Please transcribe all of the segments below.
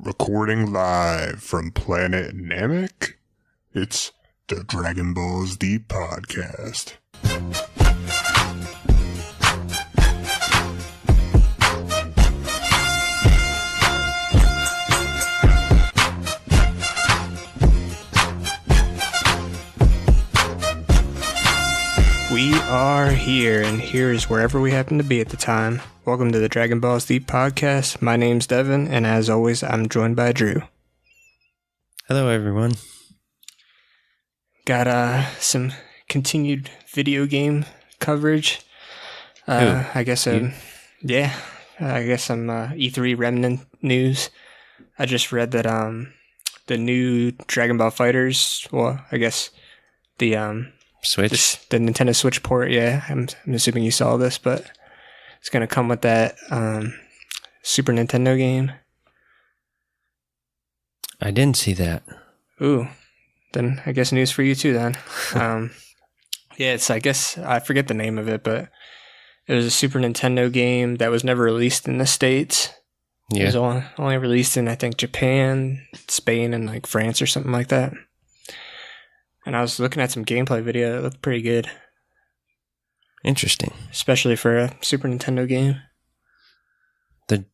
Recording live from Planet Namek, it's the Dragon Ball Z podcast. We are here, and here is wherever we happen to be at the time. Welcome to the Dragon Ball Z podcast. My name's Devin, and as always, I'm joined by Drew. Hello, everyone. Got some continued video game coverage. I guess some E3 remnant news. I just read that the new Dragon Ball Fighters. Well, I guess the Switch? The Nintendo Switch port, yeah. I'm assuming you saw this, but it's going to come with that Super Nintendo game. I didn't see that. Ooh, then I guess news for you too then. Yeah, it's, I guess, I forget the name of it, but it was a Super Nintendo game that was never released in the States. Yeah. It was only released in, I think, Japan, Spain, and like France or something like that. And I was looking at some gameplay video. It looked pretty good. Interesting. Especially for a Super Nintendo game. The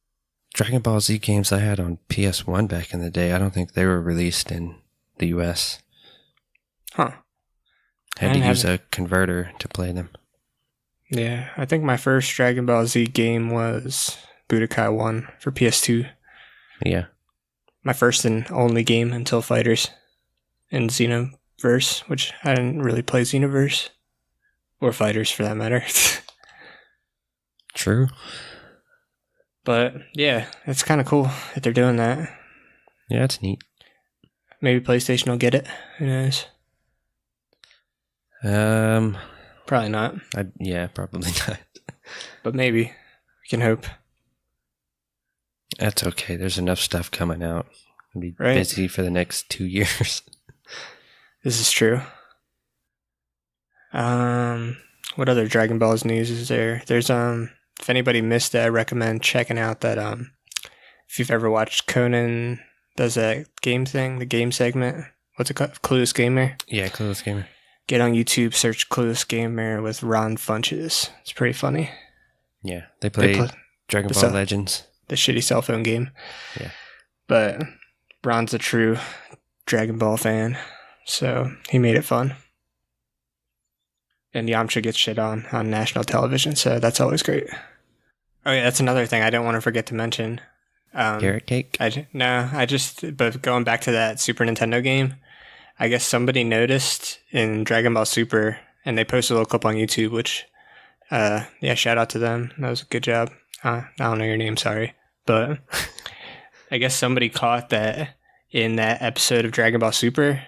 Dragon Ball Z games I had on PS1 back in the day, I don't think they were released in the US. Huh. Had to use a converter to play them. Yeah, I think my first Dragon Ball Z game was Budokai 1 for PS2. Yeah. My first and only game until Fighters and Xenoverse, which I didn't really play Xenoverse. Or Fighters for that matter. True. But yeah, it's kind of cool that they're doing that. Yeah, it's neat. Maybe PlayStation will get it. Who knows? Probably not. Yeah, probably not. But maybe. We can hope. That's okay. There's enough stuff coming out. I'll be Right. busy for the next 2 years. This is true. What other Dragon Balls news is there? There's if anybody missed it, I recommend checking out that if you've ever watched Conan does that game thing, the game segment. What's it called? Clueless Gamer. Yeah, Clueless Gamer. Get on YouTube, search Clueless Gamer with Ron Funches. It's pretty funny. Yeah, they play Dragon Ball Legends. The shitty cell phone game. Yeah. But Ron's a true Dragon Ball fan, so he made it fun. And Yamcha gets shit on national television, so that's always great. Oh yeah, that's another thing I don't want to forget to mention. Carrot cake? But going back to that Super Nintendo game, I guess somebody noticed in Dragon Ball Super, and they posted a little clip on YouTube, which, shout out to them. That was a good job. I don't know your name, sorry. But I guess somebody caught that in that episode of Dragon Ball Super,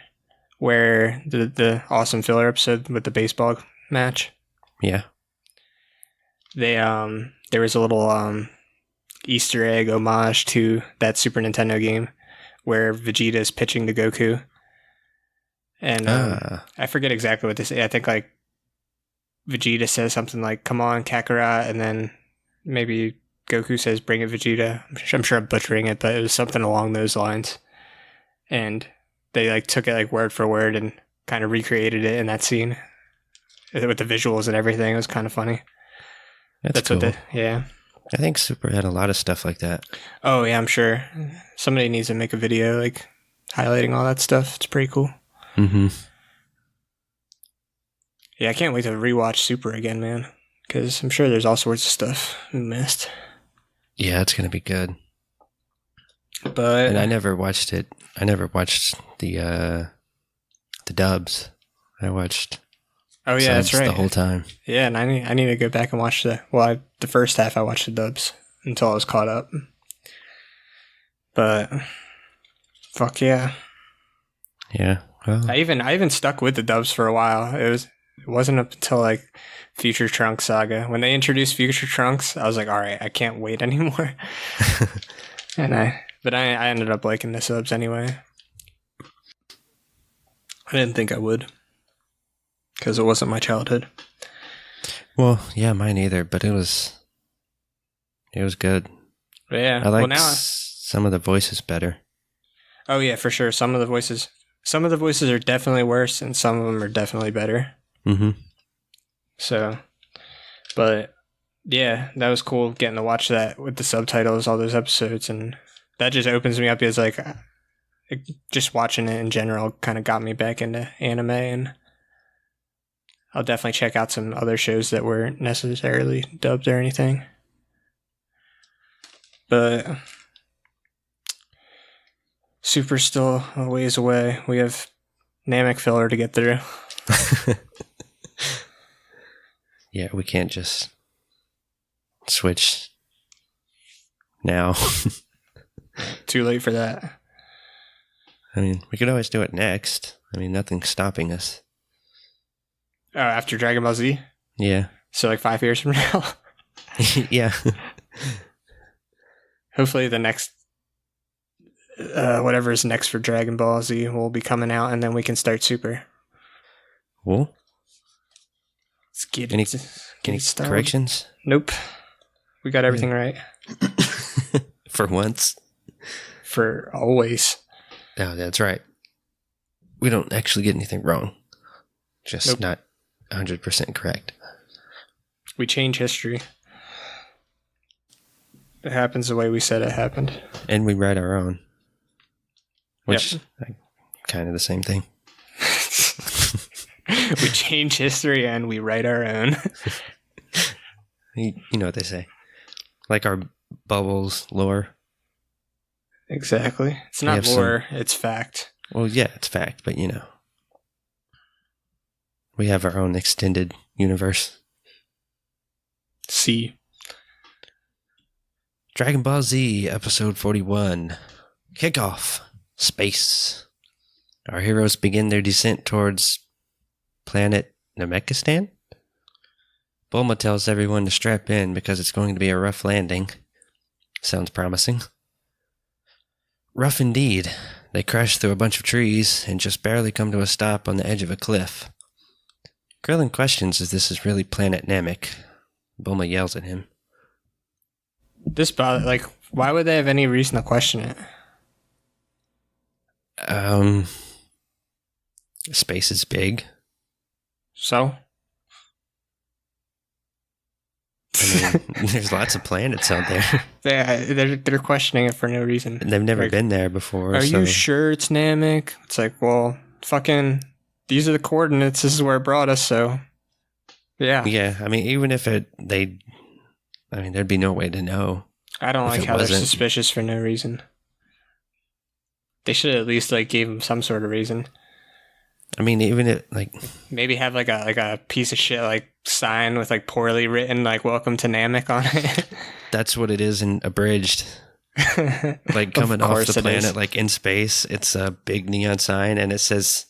where the awesome filler episode with the baseball match. Yeah. There was a little Easter egg homage to that Super Nintendo game where Vegeta is pitching to Goku. And I forget exactly what they say. I think like Vegeta says something like, "Come on, Kakarot," and then maybe Goku says, "Bring it, Vegeta." I'm sure I'm butchering it, but it was something along those lines. And they like took it like word for word and kind of recreated it in that scene with the visuals and everything. It was kind of funny. That's cool. Yeah. I think Super had a lot of stuff like that. Oh yeah, I'm sure. Somebody needs to make a video like highlighting all that stuff. It's pretty cool. Mm-hmm. Yeah, I can't wait to rewatch Super again, man. Because I'm sure there's all sorts of stuff we missed. Yeah, it's gonna be good. But and I never watched it. I never watched the dubs. I watched. Oh yeah, that's right. The whole time. Yeah, and I need to go back and watch the first half. I watched the dubs until I was caught up. But fuck yeah. Yeah. Well, I even stuck with the dubs for a while. It wasn't up until like Future Trunks Saga. When they introduced Future Trunks, I was like, all right, I can't wait anymore. But I ended up liking the subs anyway. I didn't think I would, because it wasn't my childhood. Well, yeah, mine either, but it was good. Yeah. I like some of the voices better. Oh yeah, for sure. Some of the voices are definitely worse, and some of them are definitely better. Mm-hmm. So, but yeah, that was cool getting to watch that with the subtitles, all those episodes, and that just opens me up as like just watching it in general kind of got me back into anime, and I'll definitely check out some other shows that weren't necessarily dubbed or anything. But Super's still a ways away. We have Namek filler to get through. Yeah, we can't just switch now. Too late for that. I mean, we could always do it next. I mean, nothing's stopping us. Oh, after Dragon Ball Z? Yeah. So like 5 years from now? Yeah. Hopefully the next, whatever is next for Dragon Ball Z will be coming out, and then we can start Super. Well, Let's get any started. corrections? Nope. We got everything right. For once? For always. Oh, that's right. We don't actually get anything wrong. Just Nope. not 100% correct. We change history. It happens the way we said it happened. And we write our own. Which, kind of the same thing. We change history and we write our own. You know what they say. Like our bubbles lore. Exactly. It's not lore, it's fact. Well, yeah, it's fact, but you know. We have our own extended universe. See. Dragon Ball Z, episode 41. Kickoff. Space. Our heroes begin their descent towards planet Namekistan. Bulma tells everyone to strap in because it's going to be a rough landing. Sounds promising. Rough indeed. They crash through a bunch of trees and just barely come to a stop on the edge of a cliff. Krillin questions if this is really planet Namek. Bulma yells at him. Why would they have any reason to question it? Space is big. So? I mean, there's lots of planets out there. They're questioning it for no reason. They've never been there before. Are you sure it's Namek? It's like, well, fucking, these are the coordinates. This is where it brought us, so yeah. Yeah, I mean, even if there'd be no way to know. I don't like how they're suspicious for no reason. They should at least gave him some sort of reason. I mean, even if maybe have like a piece of shit sign with poorly written "Welcome to Namek" on it. That's what it is in Abridged. Coming off the planet, in space, it's a big neon sign, and it says,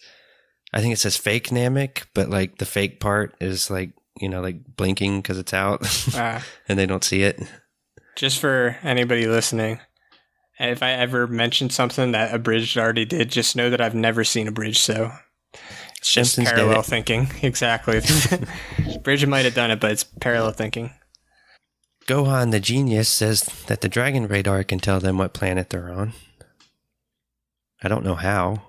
I think it says "fake Namek," but the fake part is blinking because it's out, and they don't see it. Just for anybody listening, if I ever mentioned something that Abridged already did, just know that I've never seen Abridged, so it's just Simpsons parallel thinking. Exactly. Abridged might have done it, but it's parallel thinking. Gohan the genius says that the dragon radar can tell them what planet they're on. I don't know how.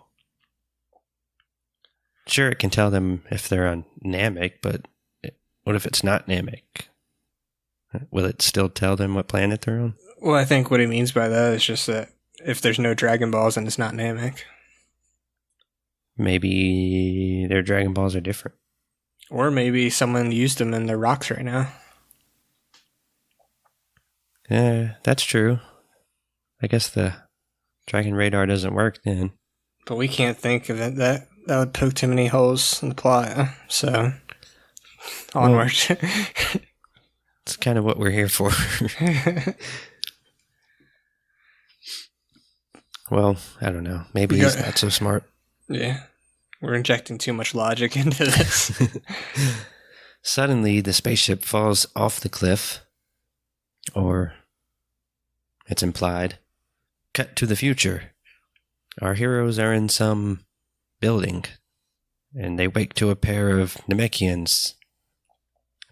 Sure, it can tell them if they're on Namek, but what if it's not Namek? Will it still tell them what planet they're on? Well, I think what he means by that is just that if there's no Dragon Balls, then it's not Namek. Maybe their Dragon Balls are different. Or maybe someone used them in their rocks right now. Yeah, that's true. I guess the Dragon Radar doesn't work then. But we can't think of it. That would poke too many holes in the plot. So, onward. It's kind of what we're here for. Well, I don't know. Maybe he's not so smart. Yeah. We're injecting too much logic into this. Suddenly, the spaceship falls off the cliff. Or, it's implied. Cut to the future. Our heroes are in some building. And they wake to a pair of Namekians.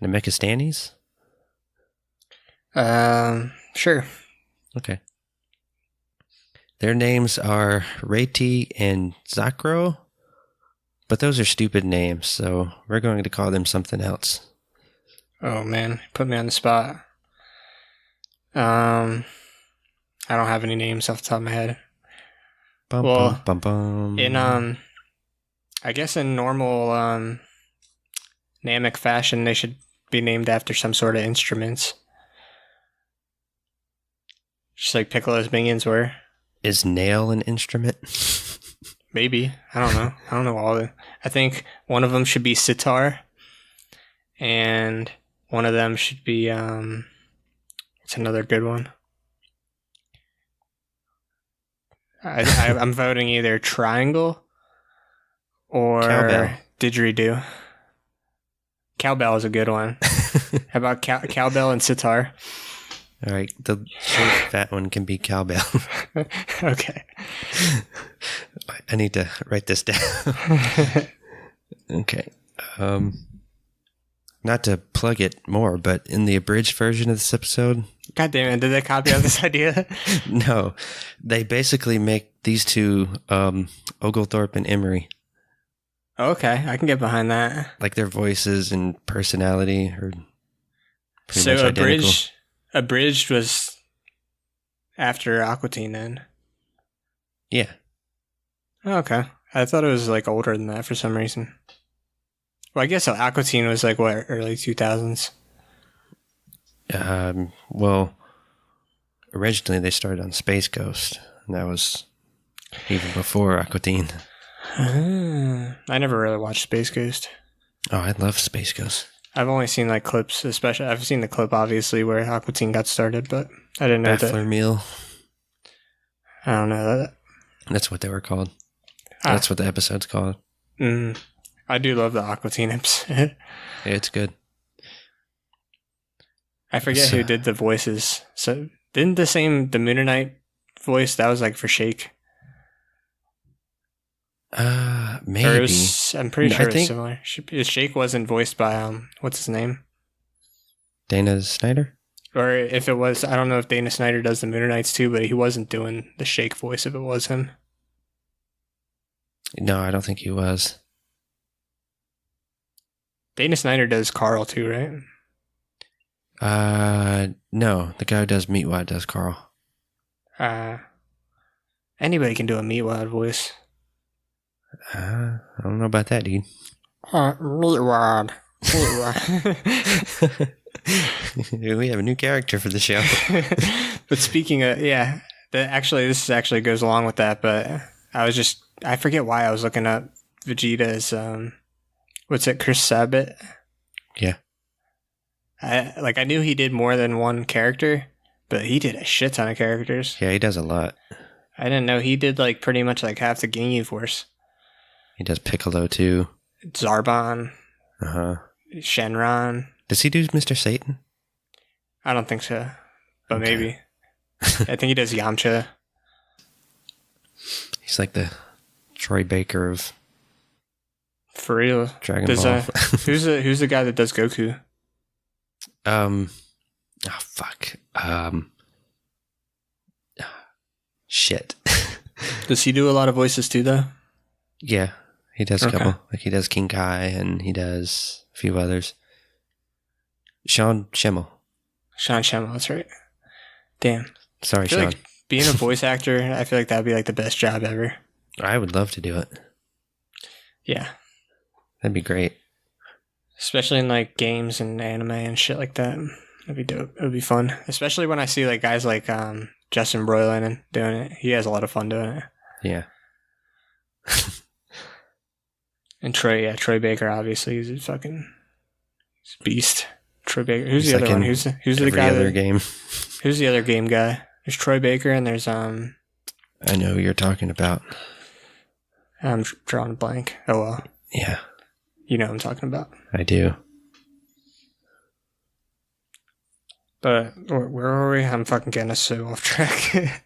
Namekistanis? Sure. Okay. Their names are Reti and Zakro, but those are stupid names, so we're going to call them something else. Oh man, put me on the spot. I don't have any names off the top of my head. In I guess in normal Namek fashion, they should be named after some sort of instruments. Just like Piccolo's minions were. Is nail an instrument? Maybe. I don't know. I don't know all the... I think one of them should be sitar. And one of them should be... it's another good one. I'm voting either triangle or cowbell. Didgeridoo. Cowbell is a good one. How about cowbell and sitar? All right, the short fat one can be cowbell. Okay. I need to write this down. Okay. Not to plug it more, but in the abridged version of this episode... God damn it, did they copy out this idea? No. They basically make these two, Oglethorpe and Emery. Okay, I can get behind that. Like their voices and personality are pretty much so identical. Abridged was after Aqua Teen then? Yeah. Oh, okay. I thought it was like older than that for some reason. Well, I guess Aqua Teen was like, what, early 2000s? Well, originally they started on Space Ghost, and that was even before Aqua Teen. I never really watched Space Ghost. Oh, I love Space Ghost. I've only seen like clips, especially. I've seen the clip obviously where Aqua Teen got started, but I didn't know Baffler Meal. I don't know that. That's what they were called. That's what the episode's called. I do love the Aqua Teen episode. Yeah, it's good. I forget who did the voices. So didn't the Moon Knight voice that was like for Shake? Maybe. Or I'm pretty sure it was similar. Shake wasn't voiced by what's his name? Dana Snyder? Or if it was, I don't know if Dana Snyder does the Moon Knights too, but he wasn't doing the Shake voice if it was him. No, I don't think he was. Dana Snyder does Carl too, right? No, the guy who does Meatwad does Carl. Anybody can do a Meatwad voice. I don't know about that, dude. Meatwad. We have a new character for the show. But speaking of, yeah, this actually goes along with that, but I forget why I was looking up Vegeta's, Chris Sabat? Yeah. I knew he did more than one character, but he did a shit ton of characters. Yeah, he does a lot. I didn't know he did like pretty much like half the Ginyu Force. He does Piccolo too. Zarbon. Shenron. Does he do Mr. Satan? I don't think so, but Okay. maybe. I think he does Yamcha. He's like the Troy Baker of For real. Dragon Ball. Who's the guy that does Goku? Fuck. Shit. Does he do a lot of voices too, though? Yeah, he does a couple. Like he does King Kai and he does a few others. Sean Schemmel. Sean Schemmel, that's right. Damn. Sorry, I feel Sean. like being a voice actor, I feel like that'd be like the best job ever. I would love to do it. Yeah. That'd be great. Especially in like games and anime and shit like that. That'd be dope. It would be fun. Especially when I see like guys like Justin Roiland doing it. He has a lot of fun doing it. Yeah. And Troy Baker, obviously, he's a fucking beast. Troy Baker. Who's the other one? Who's the guy? Other game. Who's the other game guy? There's Troy Baker and there's I know who you're talking about. I'm drawing a blank. Oh well. Yeah. You know what I'm talking about. I do. But where were we? I'm fucking getting us so off track.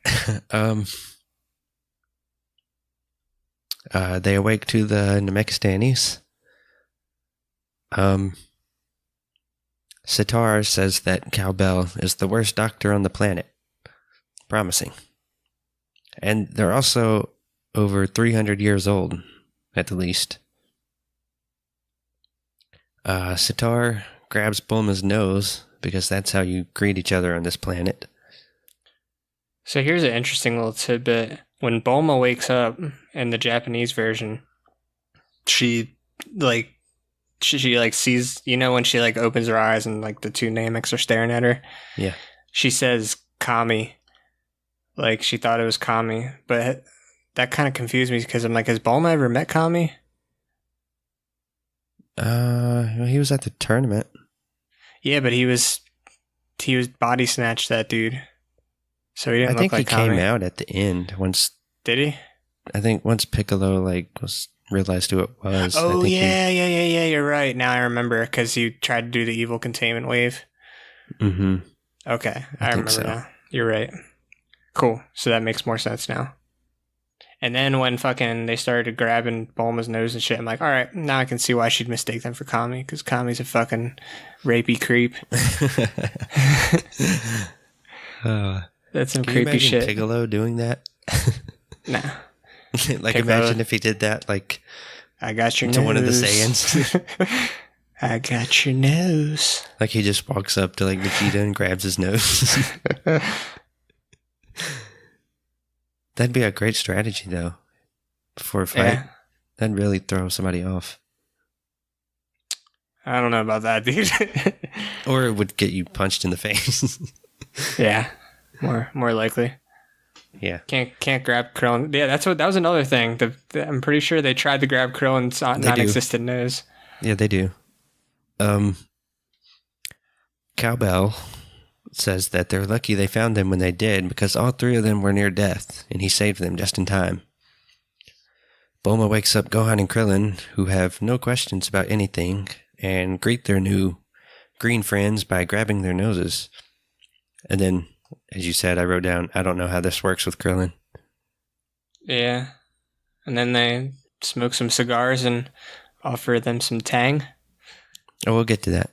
They awake to the Namekistanis. Sitar says that Cowbell is the worst doctor on the planet. Promising. And they're also over 300 years old, at the least. Sitar grabs Bulma's nose because that's how you greet each other on this planet. So here's an interesting little tidbit. When Bulma wakes up in the Japanese version, she sees, when she like opens her eyes and like the two Nameks are staring at her. Yeah. She says Kami. Like she thought it was Kami, but that kind of confused me because I'm like, has Bulma ever met Kami? He was at the tournament. Yeah, but he was body snatched that dude. So he didn't look like Kami. He came out at the end once. Did he? I think once Piccolo realized who it was. Oh yeah, you're right. Now I remember because he tried to do the evil containment wave. Mm-hmm. Okay, I remember now. You're right. Cool. So that makes more sense now. And then when fucking they started grabbing Bulma's nose and shit, I'm like, all right, now I can see why she'd mistake them for Kami, because Kami's a fucking rapey creep. That's some creepy shit. Piccolo doing that? Nah. Like, Piccolo, imagine if he did that, like, I got your to nose. one of the Saiyans. I got your nose. Like, he just walks up to, like, Vegeta and grabs his nose. That'd be a great strategy, though, before a fight. Yeah. That'd really throw somebody off. I don't know about that, dude. Or it would get you punched in the face. Yeah, more likely. Yeah, can't grab Krillin. Yeah, that was another thing. I'm pretty sure they tried to grab Krillin's non-existent nose. Yeah, they do. Cowbell says that they're lucky they found them when they did because all three of them were near death, and he saved them just in time. Bulma wakes up Gohan and Krillin, who have no questions about anything, and greet their new green friends by grabbing their noses. And then, as you said, I wrote down, I don't know how this works with Krillin. Yeah. And then they smoke some cigars and offer them some tang. Oh, we'll get to that.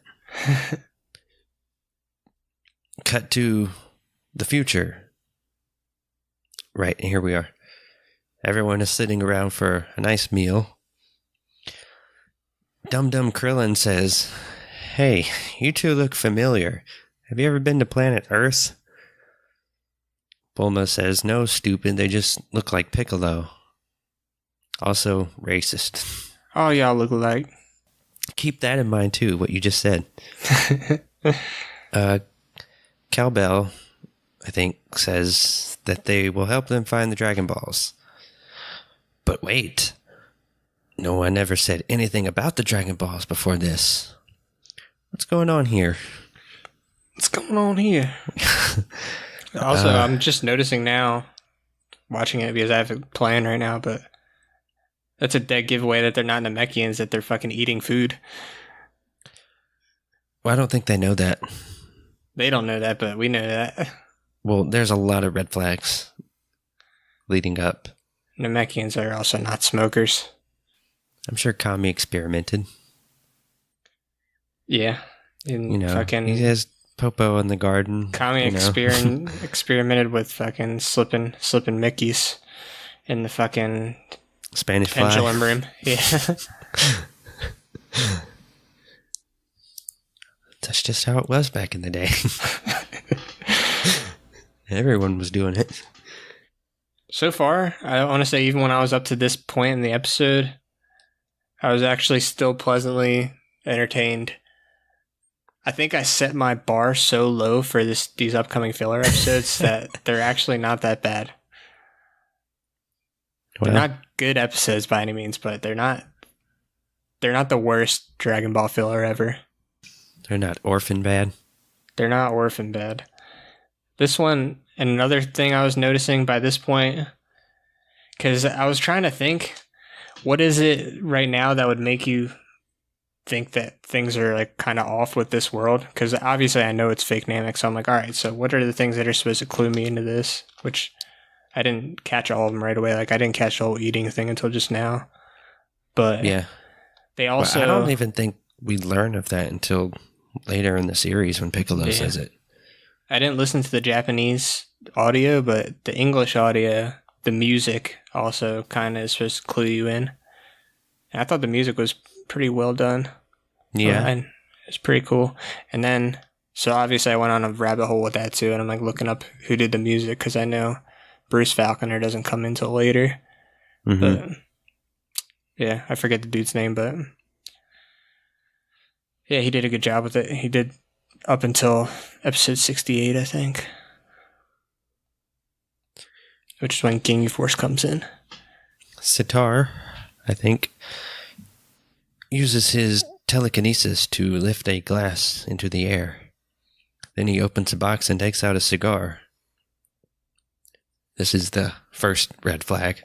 Cut to the future. Right, and here we are. Everyone is sitting around for a nice meal. Dum Dum Krillin says, "Hey, you two look familiar. Have you ever been to planet Earth?" Bulma says, "No, stupid, they just look like Piccolo." Also racist. Oh, y'all look alike. Keep that in mind, too, what you just said. Cowbell, I think, says that they will help them find the Dragon Balls. But wait, no one ever said anything about the Dragon Balls before this. What's going on here? What's going on here? Also, I'm just noticing now, watching it because I have it playing right now, but that's a dead giveaway that they're not Namekians, that they're fucking eating food. Well, I don't think they know that. They don't know that, but we know that. Well, there's a lot of red flags leading up. Namekians are also not smokers. I'm sure Kami experimented. Yeah. Fucking, he has Popo in the garden. Kami experimented with fucking slipping Mickeys in the fucking Spanish pendulum fly. room. Yeah. That's just how it was back in the day. Everyone was doing it. So far, I want to say even when I was up to this point in the episode, I was actually still pleasantly entertained. I think I set my bar so low for these upcoming filler episodes that they're actually not that bad. Well, they're not good episodes by any means, but they're not the worst Dragon Ball filler ever. They're not orphan bad. They're not orphan bad. This one, and another thing I was noticing by this point, because I was trying to think, what is it right now that would make you think that things are like kind of off with this world? Because obviously I know it's fake Namek, so I'm like, all right, so what are the things that are supposed to clue me into this? Which I didn't catch all of them right away. Like I didn't catch the whole eating thing until just now. But yeah, they also. Well, I don't even think we learn of that until later in the series when Piccolo says it. I didn't listen to the Japanese audio, but the English audio, the music also kind of is supposed to clue you in. And I thought the music was pretty well done. Yeah. And it's pretty cool. And then, so obviously I went on a rabbit hole with that too, and I'm like looking up who did the music, because I know Bruce Falconer doesn't come until later. Mm-hmm. But yeah, I forget the dude's name, but yeah, he did a good job with it. He did up until episode 68, I think, which is when Ginyu Force comes in. Sitar, I think, uses his telekinesis to lift a glass into the air. Then he opens a box and takes out a cigar. This is the first red flag.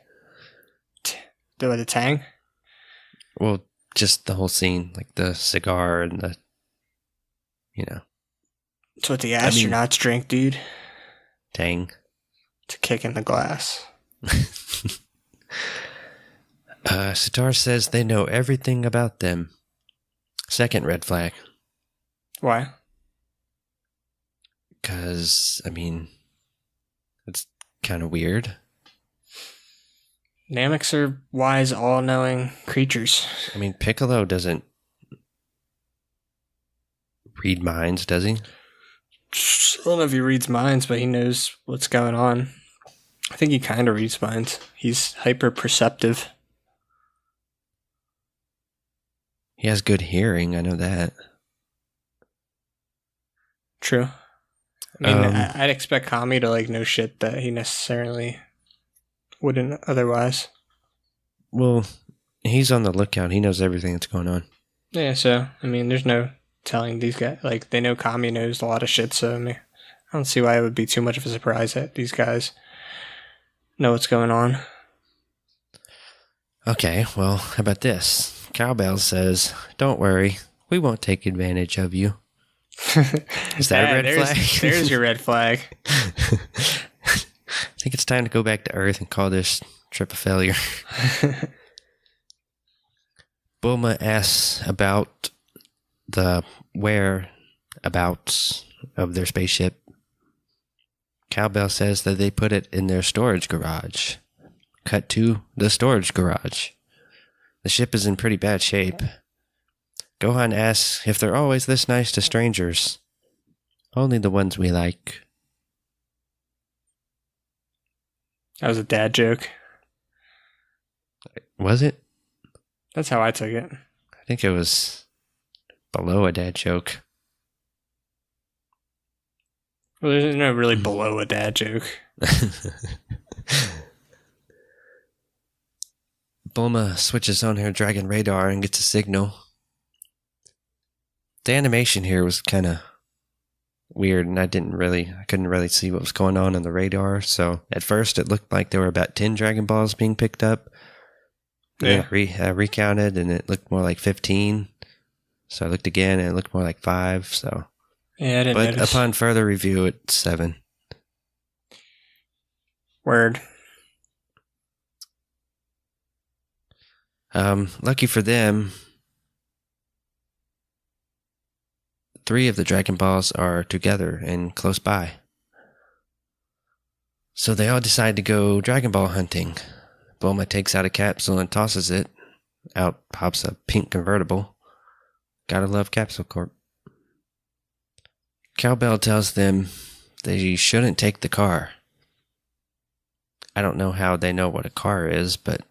The tang? Well, just the whole scene, like the cigar and the, you know. It's what the astronauts drink, dude. Tang. To kick in the glass. Sitar says they know everything about them. Second red flag. Why? Because, it's kind of weird. Nameks are wise, all-knowing creatures. Piccolo doesn't read minds, does he? I don't know if he reads minds, but he knows what's going on. I think he kind of reads minds. He's hyper-perceptive. He has good hearing, I know that. True. I'd expect Kami to know shit that he necessarily wouldn't otherwise. Well, he's on the lookout. He knows everything that's going on. Yeah, so, there's no telling these guys. They know Kami knows a lot of shit, so, I don't see why it would be too much of a surprise that these guys know what's going on. Okay, well, how about this? Cowbell says, "Don't worry, we won't take advantage of you." Is that a red flag? There's your red flag. I think it's time to go back to Earth and call this trip a failure. Bulma asks about the whereabouts of their spaceship. Cowbell says that they put it in their storage garage. Cut to the storage garage. The ship is in pretty bad shape. Gohan asks if they're always this nice to strangers. Only the ones we like. That was a dad joke. Was it? That's how I took it. I think it was below a dad joke. Well, there's no really below a dad joke. Bulma switches on her dragon radar and gets a signal. The animation here was kind of weird, and I couldn't really see what was going on the radar. So at first it looked like there were about 10 Dragon Balls being picked up. Yeah. I recounted, and it looked more like 15. So I looked again, and it looked more like 5. So yeah, I didn't notice. Upon further review, it's 7. Word. Lucky for them, 3 of the Dragon Balls are together and close by. So they all decide to go Dragon Ball hunting. Bulma takes out a capsule and tosses it. Out pops a pink convertible. Gotta love Capsule Corp. Cowbell tells them they shouldn't take the car. I don't know how they know what a car is, but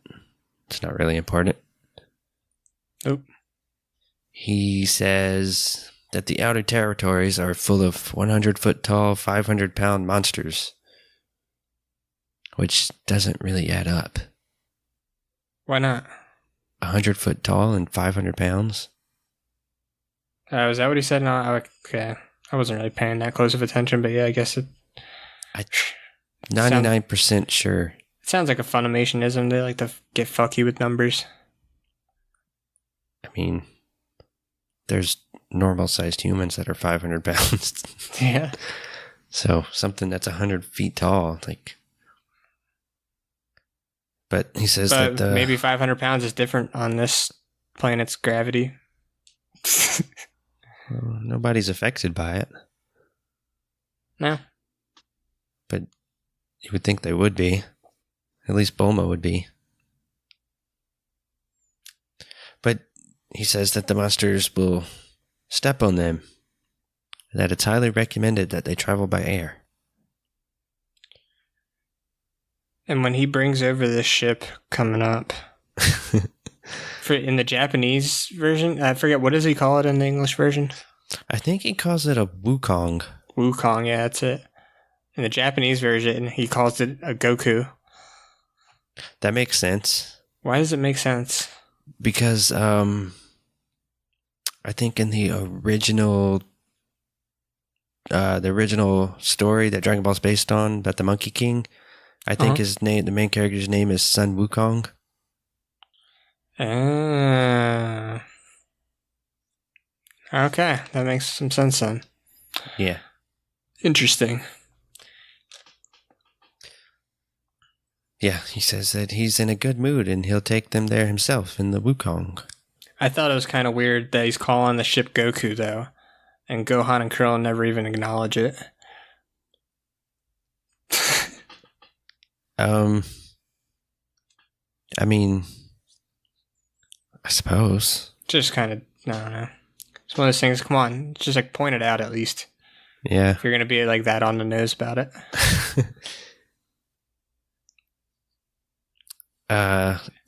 it's not really important. Nope. He says that the outer territories are full of 100-foot tall, 500-pound monsters, which doesn't really add up. Why not? 100-foot tall and 500 pounds? Is that what he said? No, okay. I wasn't really paying that close of attention, but yeah, I guess it... I'm 99% sure. It sounds like a Funimationism. They like to get fucky with numbers. There's normal-sized humans that are 500 pounds. Yeah. So something that's 100 feet tall, But he says that maybe 500 pounds is different on this planet's gravity. Well, nobody's affected by it. No. But you would think they would be. At least Bulma would be. But he says that the monsters will step on them, and that it's highly recommended that they travel by air. And when he brings over this ship coming up, in the Japanese version, I forget, what does he call it in the English version? I think he calls it a Wukong. Wukong, yeah, that's it. In the Japanese version, he calls it a Goku. That makes sense. Why does it make sense? Because I think in the original story that Dragon Ball's based on, about the Monkey King, I think his name, the main character's name is Sun Wukong. Okay, that makes some sense then. Yeah. Interesting. Yeah, he says that he's in a good mood and he'll take them there himself in the Wukong. I thought it was kind of weird that he's calling the ship Goku, though, and Gohan and Krillin never even acknowledge it. I mean, I suppose. Just kind of, I don't know. It's one of those things, come on, just like point it out at least. Yeah. If you're going to be like that on the nose about it.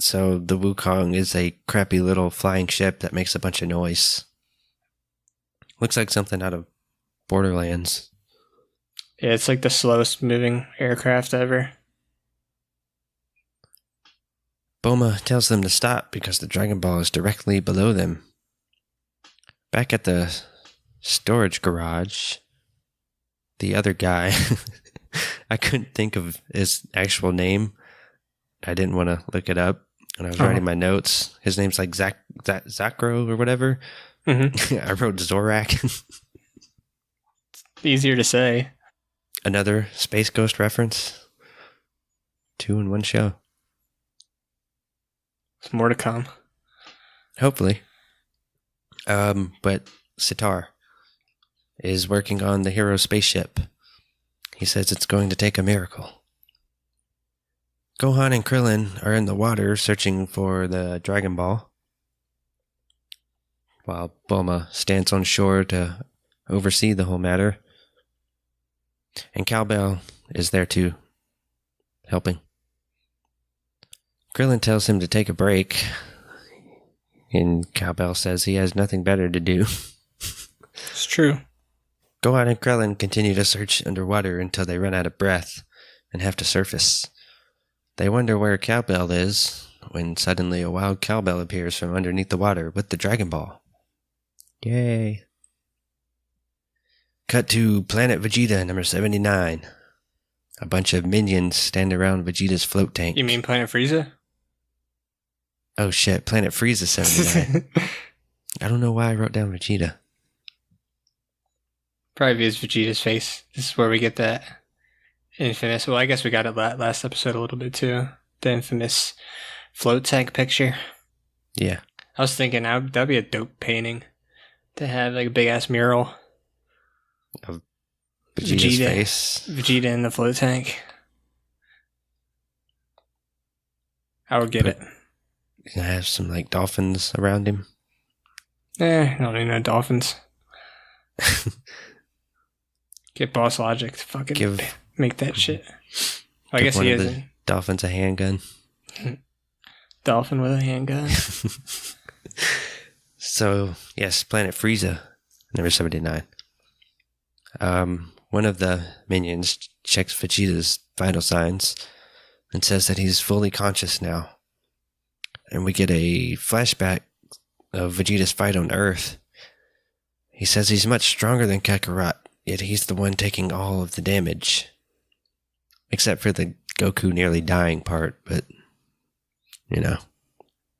So the Wukong is a crappy little flying ship that makes a bunch of noise. Looks like something out of Borderlands. Yeah, it's like the slowest moving aircraft ever. Bulma tells them to stop because the Dragon Ball is directly below them. Back at the storage garage, the other guy, I couldn't think of his actual name. I didn't want to look it up when I was writing my notes. His name's like Zakro or whatever. Mm-hmm. I wrote Zorak. Easier to say. Another Space Ghost reference. 2 in 1 show. There's more to come. Hopefully. But Sitar is working on the hero spaceship. He says it's going to take a miracle. Gohan and Krillin are in the water searching for the Dragon Ball, while Bulma stands on shore to oversee the whole matter. And Cowbell is there too, helping. Krillin tells him to take a break, and Cowbell says he has nothing better to do. It's true. Gohan and Krillin continue to search underwater until they run out of breath and have to surface. They wonder where Cowbell is, when suddenly a wild cowbell appears from underneath the water with the Dragon Ball. Yay. Cut to Planet Vegeta, number 79. A bunch of minions stand around Vegeta's float tank. You mean Planet Frieza? Oh shit, Planet Frieza 79. I don't know why I wrote down Vegeta. Probably is Vegeta's face. This is where we get that infamous... Well, I guess we got it last episode a little bit too. The infamous float tank picture. Yeah. I was thinking that'd be a dope painting. To have like a big-ass mural. Of Vegeta's face. Vegeta in the float tank. I would get it. I have some like dolphins around him. I don't need no dolphins. Get Boss Logic to fucking make that shit. Well, I guess he isn't. Dolphins a handgun. Dolphin with a handgun. So, yes, Planet Frieza, number 79. One of the minions checks Vegeta's vital signs and says that he's fully conscious now. And we get a flashback of Vegeta's fight on Earth. He says he's much stronger than Kakarot, yet he's the one taking all of the damage. Except for the Goku nearly dying part, but, you know.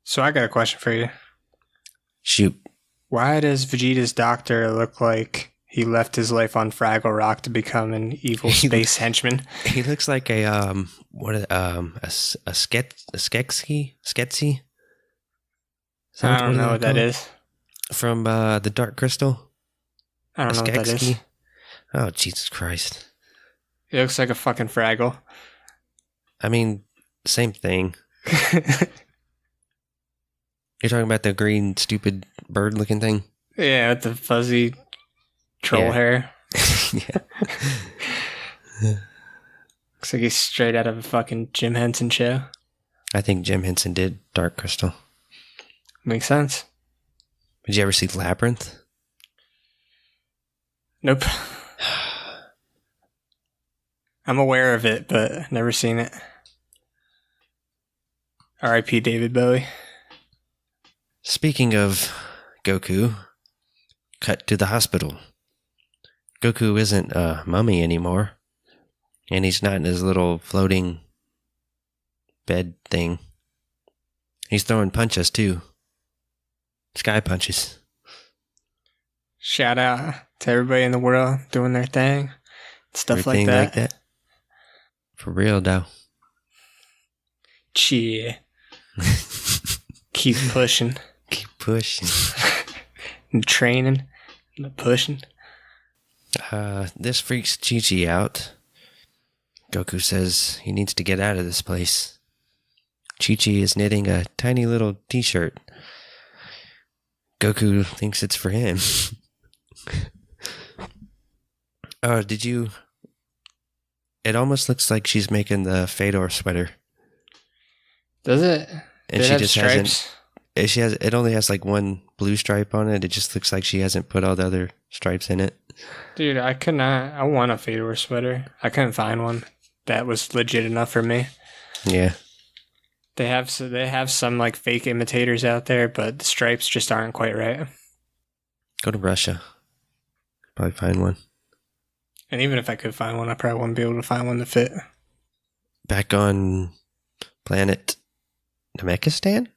So I got a question for you. Shoot. Why does Vegeta's doctor look like he left his life on Fraggle Rock to become an evil space henchman? He looks like a Sketsy? I don't know what that is. From the Dark Crystal? I don't know what that is. Oh, Jesus Christ. It looks like a fucking Fraggle. I mean, Same thing. You're talking about the green, stupid bird-looking thing? Yeah, with the fuzzy troll hair. Yeah. Looks like he's straight out of a fucking Jim Henson show. I think Jim Henson did Dark Crystal. Makes sense. Did you ever see Labyrinth? Nope. I'm aware of it, but never seen it. R.I.P. David Bowie. Speaking of Goku, cut to the hospital. Goku isn't a mummy anymore, and he's not in his little floating bed thing. He's throwing punches too. Sky punches. Shout out to everybody in the world doing their thing. Stuff Everything like that. For real, though. Cheer. Keep pushing. Keep pushing. And training. And pushing. This freaks Chi-Chi out. Goku says he needs to get out of this place. Chi-Chi is knitting a tiny little t-shirt. Goku thinks it's for him. Oh, did you... It almost looks like she's making the Fedor sweater. Does it? And Did she it have just stripes? hasn't... It only has like one blue stripe on it. It just looks like she hasn't put all the other stripes in it. Dude, I could not. I want a Fedor sweater. I couldn't find one that was legit enough for me. Yeah. They have some like fake imitators out there, but the stripes just aren't quite right. Go to Russia. Probably find one. And even if I could find one, I probably wouldn't be able to find one to fit. Back on planet Namekiistan?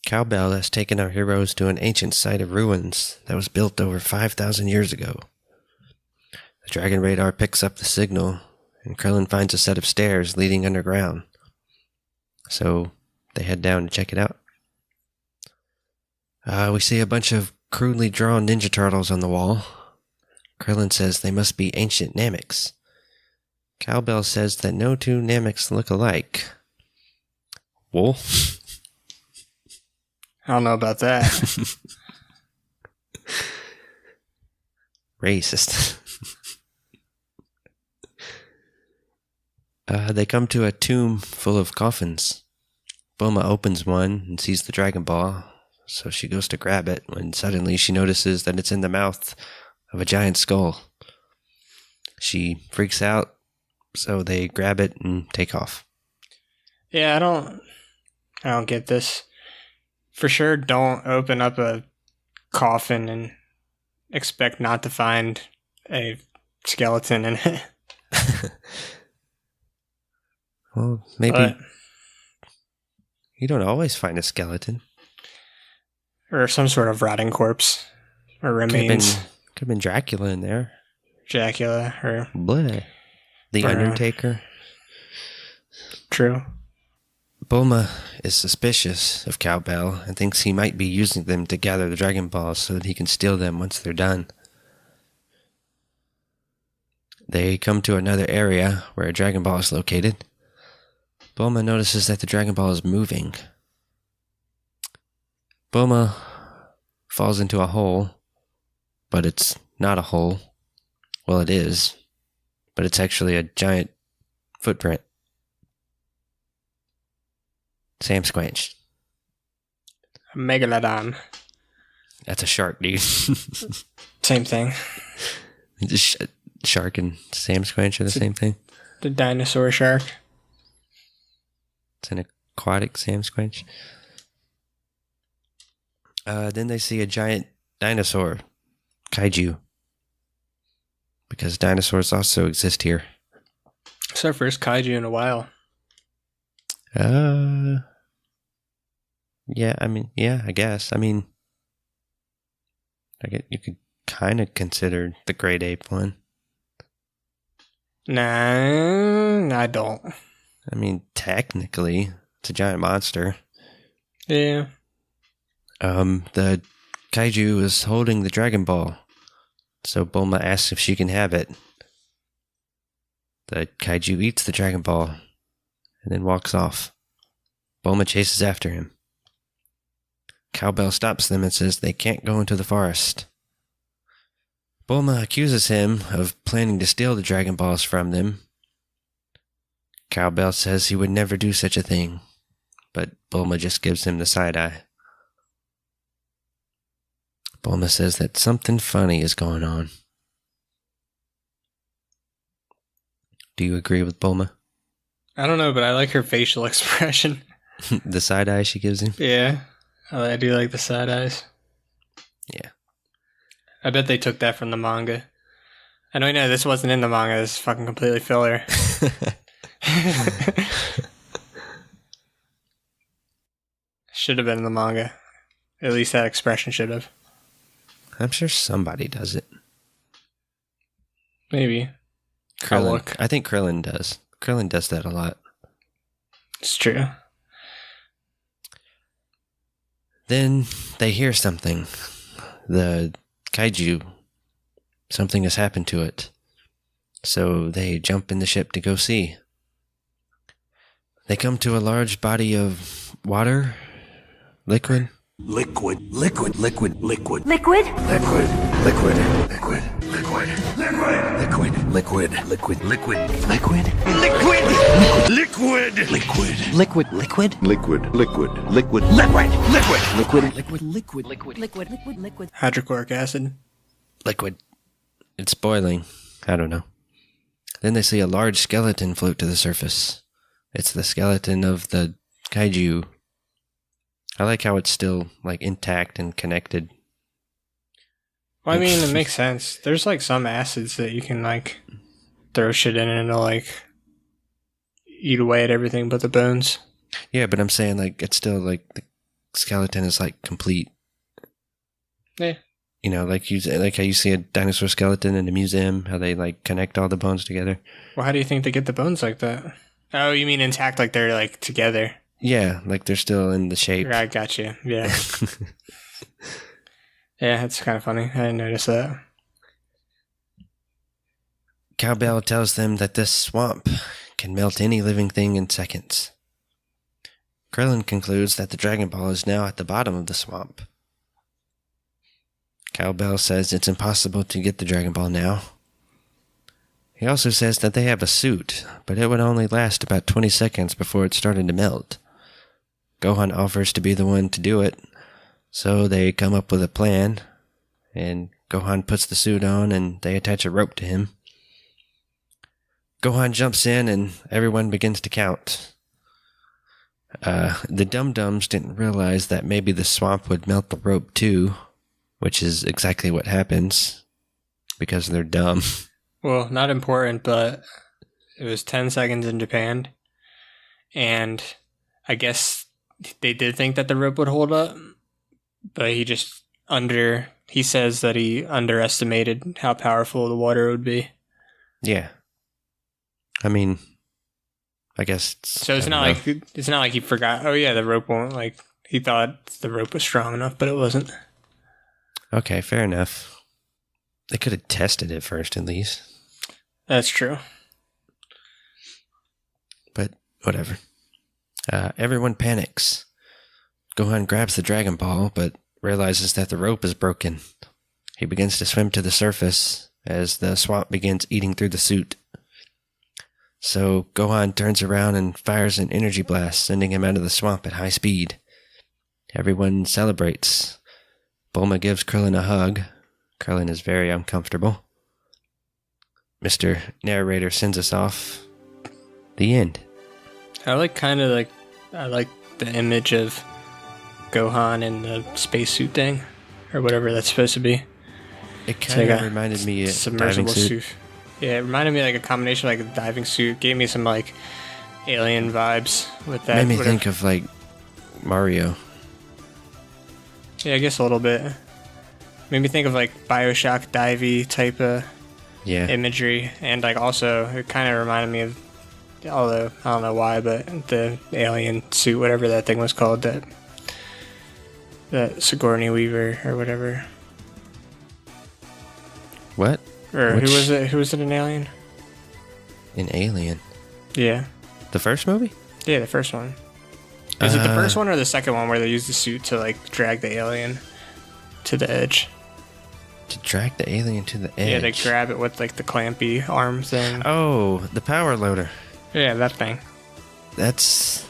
Cowbell has taken our heroes to an ancient site of ruins that was built over 5,000 years ago. The Dragon radar picks up the signal, and Krillin finds a set of stairs leading underground. So they head down to check it out. We see a bunch of crudely drawn Ninja Turtles on the wall. Krillin says they must be ancient Nameks. Cowbell says that no two Nameks look alike. Wool? I don't know about that. Racist. They come to a tomb full of coffins. Bulma opens one and sees the Dragon Ball, so she goes to grab it when suddenly she notices that it's in the mouth of a giant skull. She freaks out, so they grab it and take off. Yeah, I don't get this. For sure, don't open up a coffin and expect not to find a skeleton in it. Well, maybe But, you don't always find a skeleton. or some sort of rotting corpse or remains. Could have been Dracula in there. Dracula or Blah. The Or, Undertaker. True. Bulma is suspicious of Cowbell and thinks he might be using them to gather the Dragon Balls so that he can steal them once they're done. They come to another area where a Dragon Ball is located. Bulma notices that the Dragon Ball is moving. Bulma falls into a hole, but it's not a hole. Well, it is, but it's actually a giant footprint. Sam Squanch. Megalodon. That's a shark, dude. Same thing. Shark and Sam Squanch are the same thing. The dinosaur shark. It's an aquatic Sam Squanch. Then they see a giant dinosaur, kaiju, because dinosaurs also exist here. It's our first kaiju in a while. Yeah, I guess. You could kind of consider the great ape one. Nah, I don't. Technically, it's a giant monster. Yeah. The kaiju is holding the Dragon Ball, so Bulma asks if she can have it. The kaiju eats the Dragon Ball, and then walks off. Bulma chases after him. Cowbell stops them and says they can't go into the forest. Bulma accuses him of planning to steal the Dragon Balls from them. Cowbell says he would never do such a thing, but Bulma just gives him the side eye. Bulma says that something funny is going on. Do you agree with Bulma? I don't know, but I like her facial expression. The side eye she gives him? Yeah, I do like the side eyes. Yeah. I bet they took that from the manga. I know, this wasn't in the manga. This is fucking completely filler. Should have been in the manga. At least that expression should have. I'm sure somebody does it. Maybe. Krillin. I think Krillin does. Krillin does that a lot. It's true. Then they hear something. The kaiju. Something has happened to it. So they jump in the ship to go see. They come to a large body of water. Liquid. Liquid. Liquid. Liquid. Liquid. Liquid? Liquid. Liquid. Liquid. Liquid. Liquid. Liquid. Liquid. Liquid. Liquid. Liquid. Liquid. Liquid. Liquid. Liquid? Liquid. Liquid. Liquid. Liquid. Liquid. Liquid. Liquid. Liquid. Liquid. Hydrochloric acid. Liquid. It's boiling. I don't know. Then they see a large skeleton float to the surface. It's the skeleton of the kaiju. I like how it's still intact and connected. Well, I mean, it makes sense. There's some acids that you can throw shit in and it'll eat away at everything but the bones. Yeah, but I'm saying it's still the skeleton is complete. Yeah. You know, how you see a dinosaur skeleton in a museum, how they connect all the bones together. Well, how do you think they get the bones like that? Oh, you mean intact, they're together? Yeah, they're still in the shape. I got you. Yeah. Yeah, that's kind of funny. I didn't notice that. Cowbell tells them that this swamp can melt any living thing in seconds. Krillin concludes that the Dragon Ball is now at the bottom of the swamp. Cowbell says it's impossible to get the Dragon Ball now. He also says that they have a suit, but it would only last about 20 seconds before it started to melt. Gohan offers to be the one to do it, so they come up with a plan, and Gohan puts the suit on and they attach a rope to him. Gohan jumps in and everyone begins to count. The Dum-Dums didn't realize that maybe the swamp would melt the rope too, which is exactly what happens, because they're dumb. Well, not important, but it was 10 seconds in Japan, and I guess they did think that the rope would hold up, but he says that he underestimated how powerful the water would be. Yeah. I mean, I guess it's not like he forgot. Oh yeah, the rope won't he thought the rope was strong enough, but it wasn't. Okay, fair enough. They could have tested it first, at least. That's true. But whatever. Everyone panics. Gohan grabs the Dragon Ball, but realizes that the rope is broken. He begins to swim to the surface as the swamp begins eating through the suit. So Gohan turns around and fires an energy blast, sending him out of the swamp at high speed. Everyone celebrates. Bulma gives Krillin a hug. Krillin is very uncomfortable. Mr. Narrator sends us off. The end. I like the image of Gohan in the spacesuit thing, or whatever that's supposed to be. It kind of reminded me of a submersible suit. Yeah, it reminded me a combination of a diving suit. Gave me some alien vibes with that. Made me think of Mario. Yeah, I guess a little bit. Made me think of Bioshock divey type of imagery, and also it kind of reminded me of, although I don't know why, but the alien suit, whatever that thing was called, that Sigourney Weaver or whatever. What? Or who was it? Who was it? An alien? An alien? Yeah. The first movie? Yeah, the first one. Is it the first one or the second one where they use the suit to like drag the alien to the edge? To drag the alien to the edge? Yeah, they grab it with like the clampy arm thing. Oh, the power loader. Yeah, that thing. It's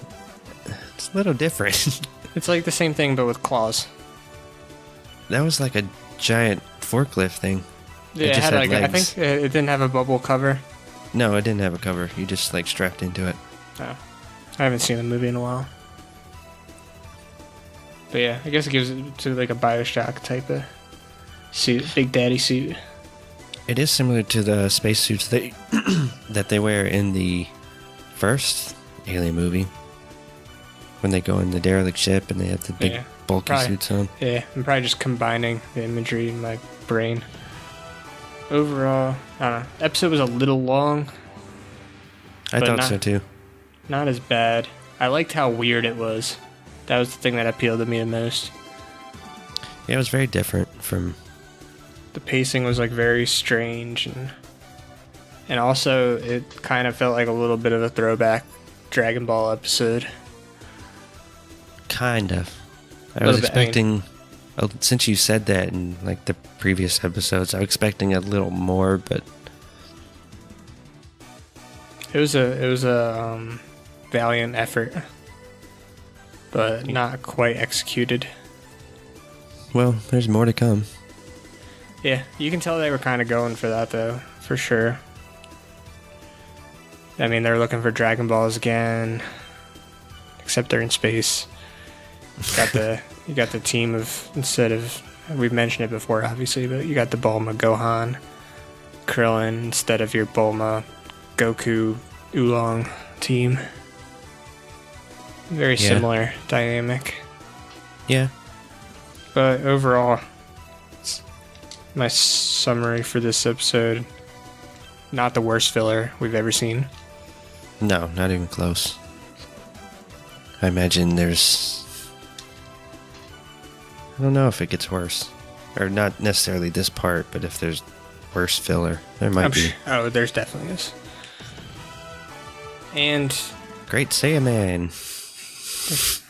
a little different. It's like the same thing but with claws. That was like a giant forklift thing. Yeah, it had like I think it didn't have a bubble cover. No, it didn't have a cover. You just like strapped into it. Oh. I haven't seen the movie in a while. But yeah, I guess it gives it to like a Bioshock type of suit, Big Daddy suit. It is similar to the spacesuits that they wear in the first Alien movie. When they go in the derelict ship and they have the big bulky suits on. Yeah, I'm probably just combining the imagery in my brain. Overall, I don't know. Episode was a little long. I thought so too. Not as bad. I liked how weird it was. That was the thing that appealed to me the most. Yeah, it was very different from... The pacing was like very strange, and also it kind of felt like a little bit of a throwback Dragon Ball episode. Kind of. I was expecting... since you said that in like the previous episodes, I was expecting a little more, but... It was a valiant effort, but not quite executed. Well, there's more to come. Yeah, you can tell they were kind of going for that, though, for sure. I mean, they're looking for Dragon Balls again, except they're in space. You got the team of, instead of, we've mentioned it before, obviously, but you got the Bulma Gohan, Krillin instead of your Bulma Goku Oolong team. Very similar dynamic. Yeah. But overall, my summary for this episode, not the worst filler we've ever seen. No, not even close. I imagine I don't know if it gets worse. Or not necessarily this part, but if there's worse filler, there might be. Oh, there's definitely is. And... Great Saiyaman.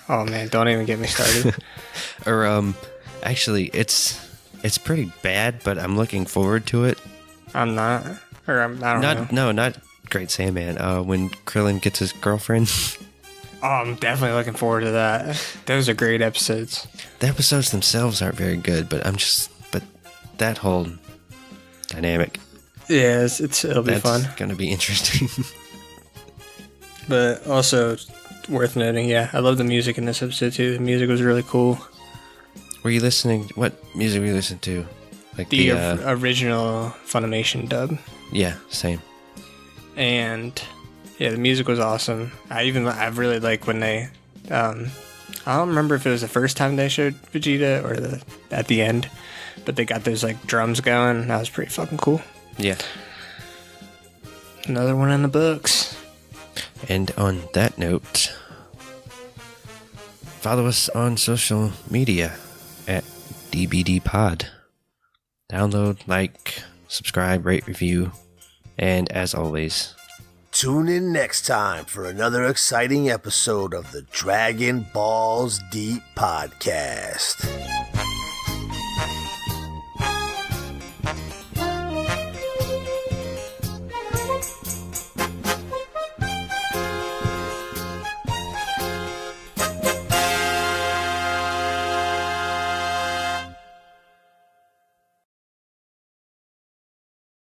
Oh man, don't even get me started. Or, actually, it's pretty bad, but I'm looking forward to it. I'm not. Or I don't know. No, not Great Saiyaman. When Krillin gets his girlfriend. Oh, I'm definitely looking forward to that. Those are great episodes. The episodes themselves aren't very good, but that whole dynamic. Yeah, it'll be fun. It's gonna be interesting. But also worth noting, yeah, I love the music in this episode too. The music was really cool. Were you listening? What music were you listening to? Like the original Funimation dub. Yeah, same. And yeah, the music was awesome. I really like when they. I don't remember if it was the first time they showed Vegeta or at the end, but they got those like drums going. That was pretty fucking cool. Yeah. Another one in the books. And on that note, follow us on social media at DBD Pod. Download, like, subscribe, rate, review, and as always, tune in next time for another exciting episode of the Dragon Balls Deep Podcast.